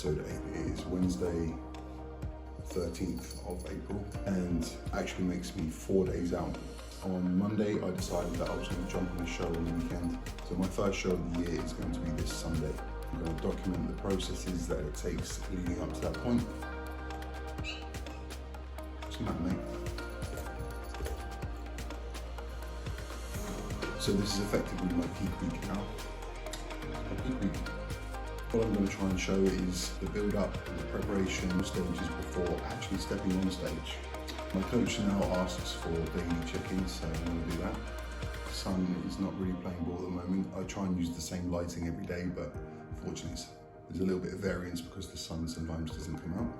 episode 8. It is Wednesday, 13th of April, and actually makes me 4 days out. On Monday, I decided that I was going to jump on a show on the weekend. So my first show of the year is going to be this Sunday. I'm going to document the processes that it takes leading up to that point. What's the matter, mate? So this is effectively my peak week now. My peak week. What I'm going to try and show is the build-up and the preparation stages before actually stepping on stage. My coach now asks for daily check-ins, so I'm going to do that. The sun is not really playing ball at the moment. I try and use the same lighting every day, but unfortunately there's a little bit of variance because the sun sometimes doesn't come out.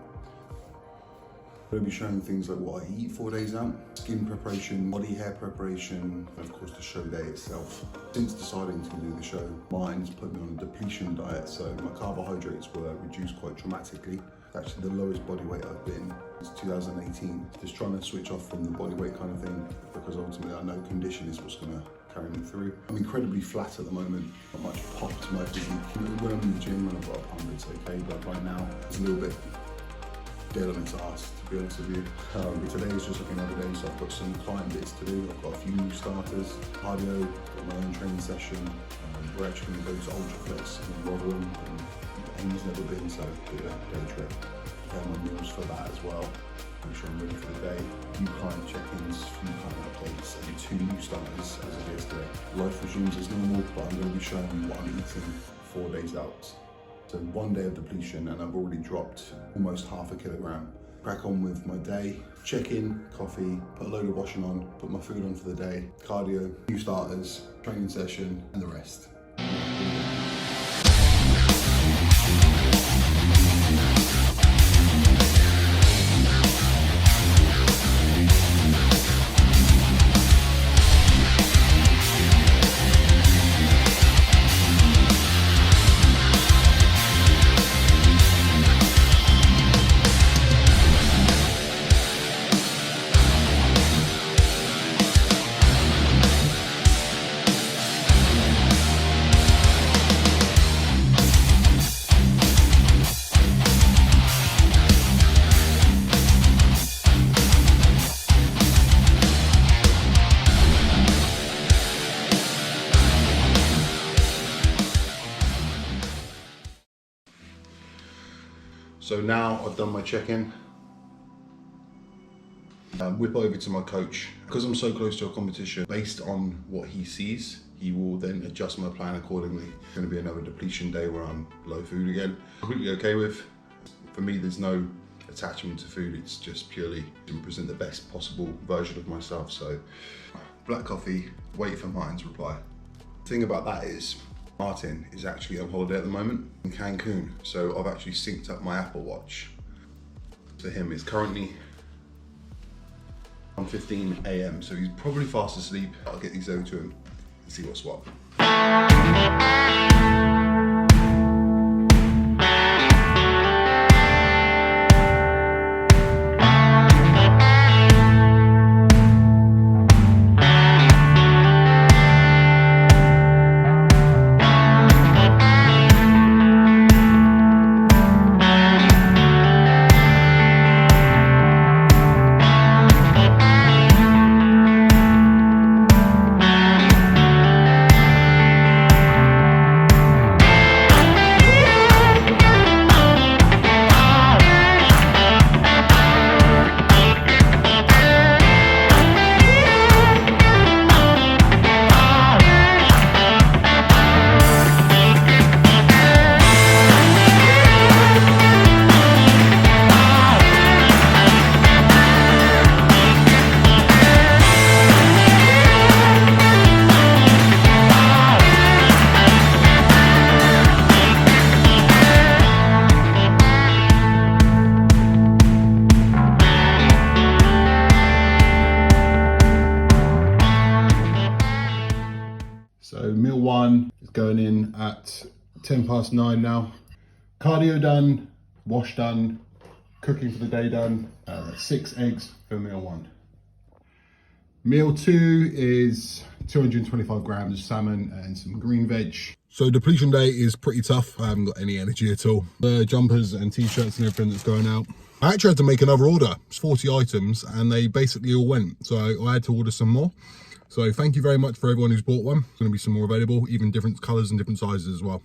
I'm going to be showing things like what I eat 4 days out, skin preparation, body hair preparation, and of course the show day itself. Since deciding to do the show, mine's put me on a depletion diet, so my carbohydrates were reduced quite dramatically. It's actually the lowest body weight I've been since 2018. Just trying to switch off from the body weight kind of thing, because ultimately I know condition is what's going to carry me through. I'm incredibly flat at the moment, not much pop to my physique. When I'm in the gym, when I've got a pump, it's okay, but right now it's a little bit dead on its ass, to be honest with you. Today is just like another day, so I've got some client bits to do. I've got a few new starters, cardio, got my own training session. We're actually going to go to Ultraflex in Rotherham, and Amy's never been, so do a day trip. Prepare my meals for that as well. Make sure I'm ready for the day. Few client check-ins, few client updates, and 2 new starters as of yesterday. Life resumes as normal, but I'm going to be showing you what I'm eating 4 days out. So 1 day of depletion, and I've already dropped almost half a kilogram. Crack on with my day, check in, coffee, put a load of washing on, put my food on for the day, cardio, new starters, training session, and the rest. So now I've done my check-in, whip over to my coach. Because I'm so close to a competition, based on what he sees, he will then adjust my plan accordingly. It's going to be another depletion day where I'm low food again. Completely okay with. For me, there's no attachment to food. It's just purely to present the best possible version of myself. So black coffee, wait for Martin's reply. The thing about that is, Martin is actually on holiday at the moment in Cancun, so I've actually synced up my Apple Watch to him. It's currently 1:15 AM, so he's probably fast asleep. I'll get these over to him and see what's what. So meal 1 is going in at 9:10 now. Cardio done, wash done, cooking for the day done. 6 eggs for meal 1. Meal 2 is 225 grams of salmon and some green veg. So depletion day is pretty tough. I haven't got any energy at all. The jumpers and t-shirts and everything that's going out. I actually had to make another order. It's 40 items and they basically all went. So I had to order some more. So thank you very much for everyone who's bought one. There's going to be some more available, even different colours and different sizes as well.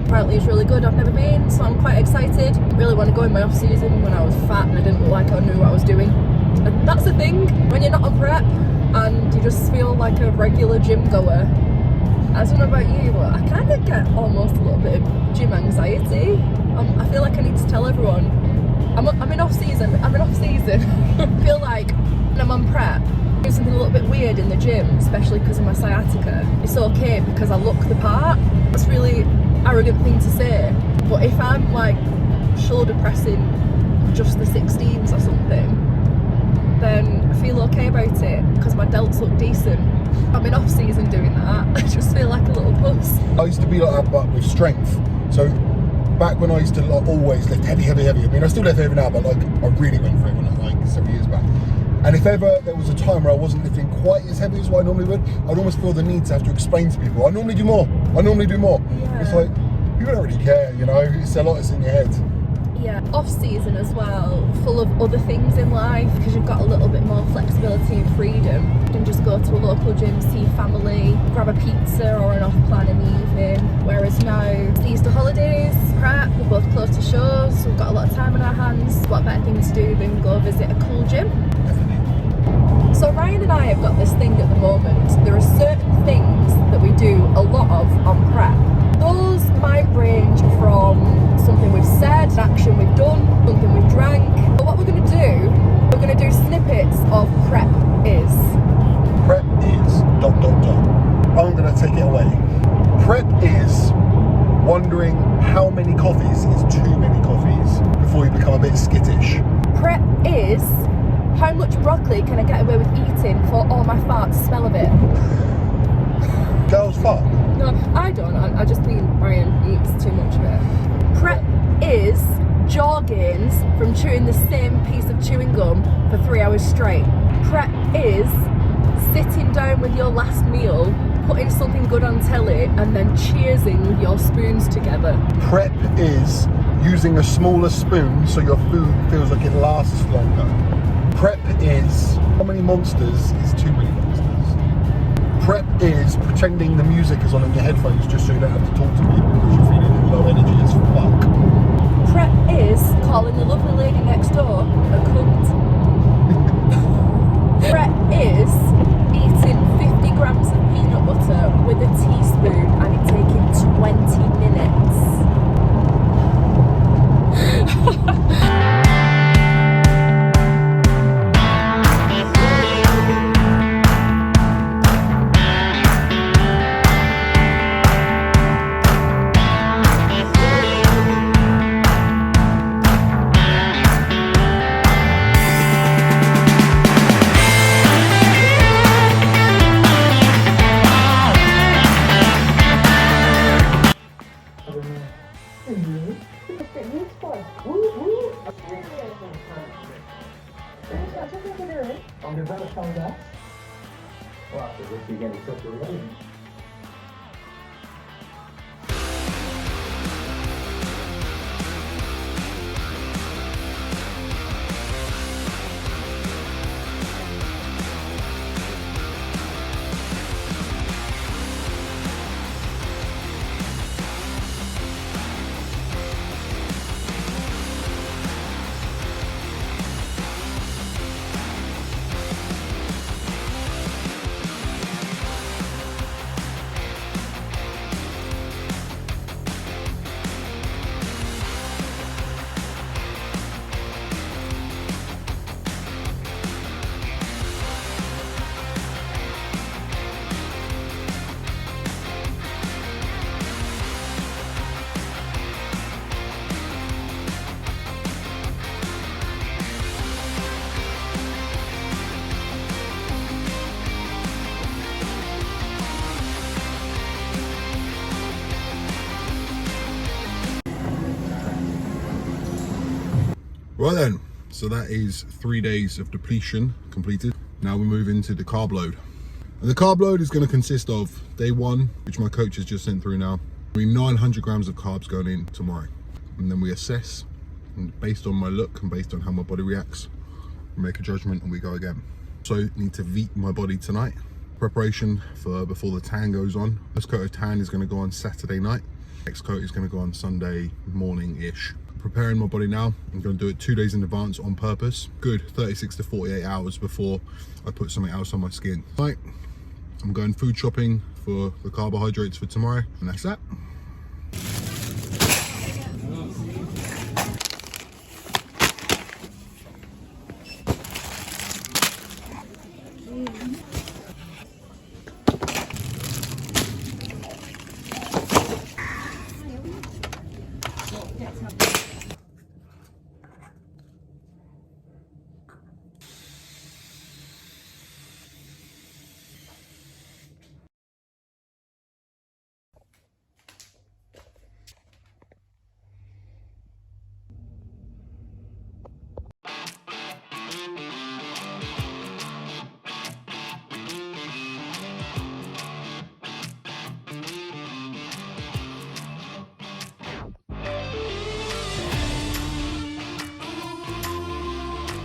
Apparently it's really good. I've never been, so I'm quite excited. Really want to go in my off season when I was fat and I didn't look like I knew what I was doing. And that's the thing, when you're not on prep and you just feel like a regular gym goer. I don't know about you, but I kind of get almost a little bit of gym anxiety. I feel like I need to tell everyone I'm in off season. I feel like when I'm on prep, do something a little bit weird in the gym, especially because of my sciatica. It's okay because I look the part. It's really arrogant thing to say, but if I'm like shoulder pressing just the 16s or something, then I feel okay about it because my delts look decent. I'm in off season doing that. I just feel like a little puss. I used to be like that, but with strength. So back when I used to like always lift heavy. I mean, I still lift heavy now, but like I really went for it when like 7 years back. And if ever there was a time where I wasn't lifting quite as heavy as what I normally would, I'd almost feel the need to have to explain to people, I normally do more. Yeah. It's like, you don't really care, you know, it's a lot that's in your head. Yeah, off season as well, full of other things in life, because you've got a little bit more flexibility and freedom. You can just go to a local gym, see family, grab a pizza or an off plan in the evening. Whereas now, it's the Easter holidays, prep, we're both close to shows, so we've got a lot of time on our hands. What better thing to do than go visit a cool gym? So Ryan and I have got this thing at the moment. There are certain things that we do a lot of on prep. Those might range from something we've said, an action we've done, something we've drank. But what we're going to do snippets of prep is. Prep is ... I'm going to take it away. Prep is wondering how many coffees is too many coffees before you become a bit skittish. Prep is how much broccoli can I get away with eating before all my farts smell of it? Girls fart? No, I don't. I just mean Ryan eats too much of it. Prep is jaw gains from chewing the same piece of chewing gum for 3 hours straight. Prep is sitting down with your last meal, putting something good on telly, and then cheersing with your spoons together. Prep is using a smaller spoon so your food feels like it lasts longer. Prep is how many monsters is too many monsters. Prep is pretending the music is on in your headphones just so you don't have to talk to people because you're feeling low energy as fuck. Prep is calling the lovely lady next door a cunt. Prep is eating 50 grams of peanut butter with a teaspoon and it taking 20 minutes. Right then, so that is 3 days of depletion completed. Now we move into the carb load. And the carb load is going to consist of day 1, which my coach has just sent through now. 900 grams of carbs going in tomorrow. And then we assess, and based on my look and based on how my body reacts, we make a judgment and we go again. So need to beat my body tonight. Preparation for before the tan goes on. This coat of tan is going to go on Saturday night. Next coat is going to go on Sunday morning-ish. Preparing my body now. I'm going to do it 2 days in advance on purpose. Good 36 to 48 hours before I put something else on my skin. Right, I'm going food shopping for the carbohydrates for tomorrow, and that's that.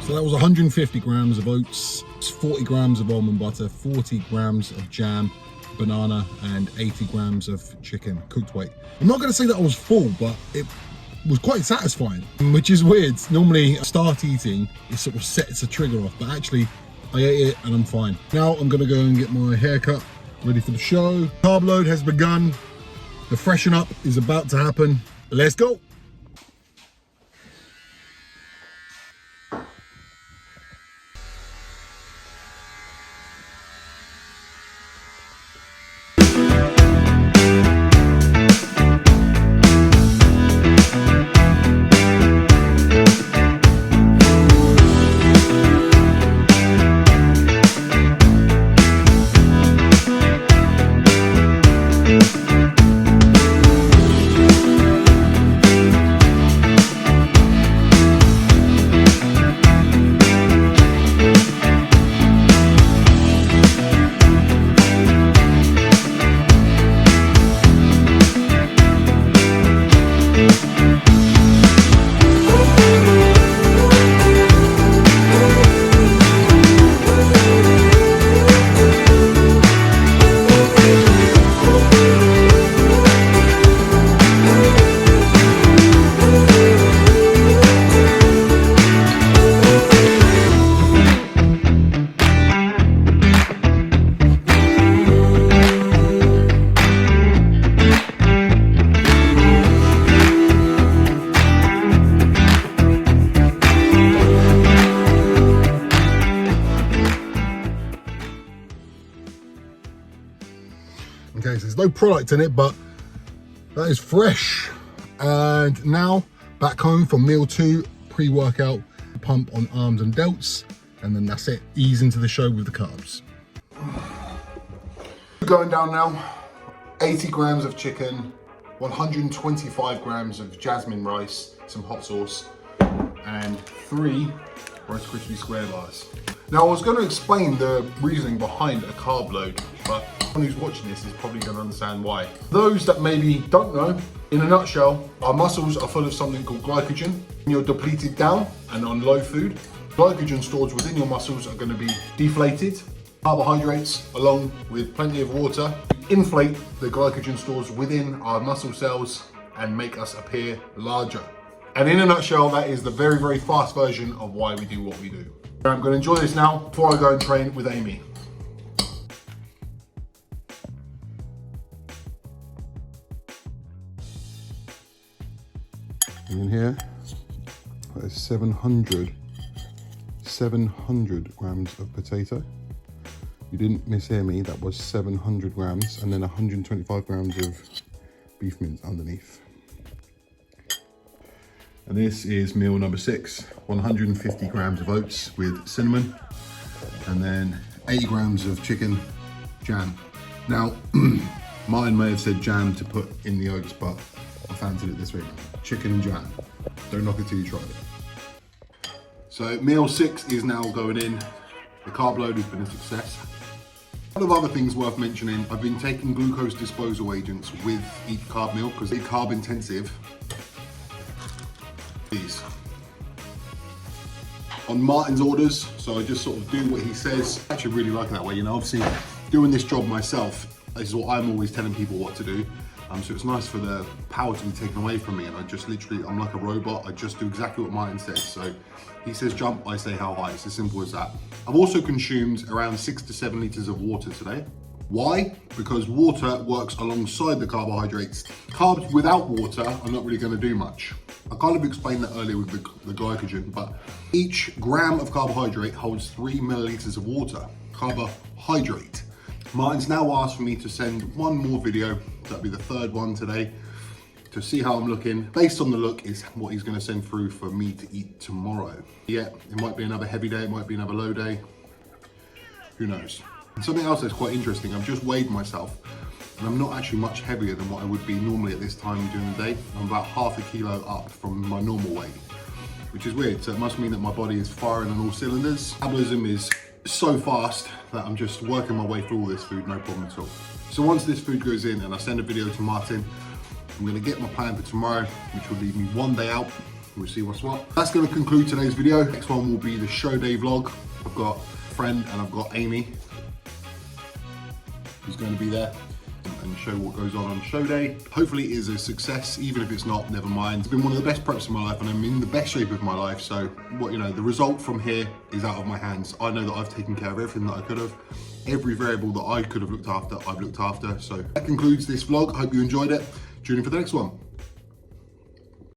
So that was 150 grams of oats, 40 grams of almond butter, 40 grams of jam, banana, and 80 grams of chicken, cooked weight. I'm not going to say that I was full, but it was quite satisfying, which is weird. Normally, start eating, it sort of sets a trigger off, but actually, I ate it and I'm fine. Now I'm going to go and get my haircut, ready for the show. Carb load has begun. The freshen up is about to happen. Let's go. Okay, so there's no product in it, but that is fresh. And now back home for meal 2, pre-workout, pump on arms and delts, and then that's it. Ease into the show with the carbs. Going down now, 80 grams of chicken, 125 grams of jasmine rice, some hot sauce, and 3 Rice Krispie square bars. Now I was going to explain the reasoning behind a carb load, but anyone who's watching this is probably going to understand why. Those that maybe don't know, in a nutshell, our muscles are full of something called glycogen. When you're depleted down and on low food, glycogen stores within your muscles are going to be deflated. Carbohydrates, along with plenty of water, inflate the glycogen stores within our muscle cells and make us appear larger. And in a nutshell, that is the very, very fast version of why we do what we do. I'm going to enjoy this now before I go and train with Amy. In here, that is 700 grams of potato. You didn't mishear me, that was 700 grams, and then 125 grams of beef mince underneath. And this is meal number 6, 150 grams of oats with cinnamon, and then 80 grams of chicken jam. Now, Martin may have said jam to put in the oats, but I fancied it this way. Chicken and jam. Don't knock it till you try it. So meal 6 is now going in. The carb load has been a success. A couple of other things worth mentioning. I've been taking glucose disposal agents with each carb meal because they're carb intensive. These. On Martin's orders, so I just sort of do what he says. I actually really like it that way, you know, obviously doing this job myself, this is what I'm always telling people what to do. So it's nice for the power to be taken away from me, and I just literally, I'm like a robot. I just do exactly what Martin says. So he says jump, I say how high. It's as simple as that. I've also consumed around 6 to 7 liters of water today. Why? Because water works alongside the carbohydrates. Carbs without water are not really going to do much. I kind of explained that earlier with the glycogen, but each gram of carbohydrate holds 3 milliliters of water. Carbohydrate. Martin's now asked for me to send one more video, that'll be the 3rd one today, to see how I'm looking. Based on the look is what he's going to send through for me to eat tomorrow. Yeah, it might be another heavy day, it might be another low day. Who knows? And something else that's quite interesting, I've just weighed myself and I'm not actually much heavier than what I would be normally at this time during the day. I'm about half a kilo up from my normal weight, which is weird. So it must mean that my body is firing on all cylinders. Metabolism is so fast that I'm just working my way through all this food, no problem at all. So once this food goes in and I send a video to Martin, I'm gonna get my plan for tomorrow, which will leave me 1 day out. We'll see what's what. That's gonna conclude today's video. Next one will be the show day vlog. I've got a friend and I've got Amy who's going to be there and show what goes on show day. Hopefully it is a success, even if it's not, never mind. It's been one of the best preps of my life and I'm in the best shape of my life. So what, you know, the result from here is out of my hands. I know that I've taken care of everything that I could have. Every variable that I could have looked after, I've looked after. So that concludes this vlog. I hope you enjoyed it. Tune in for the next one.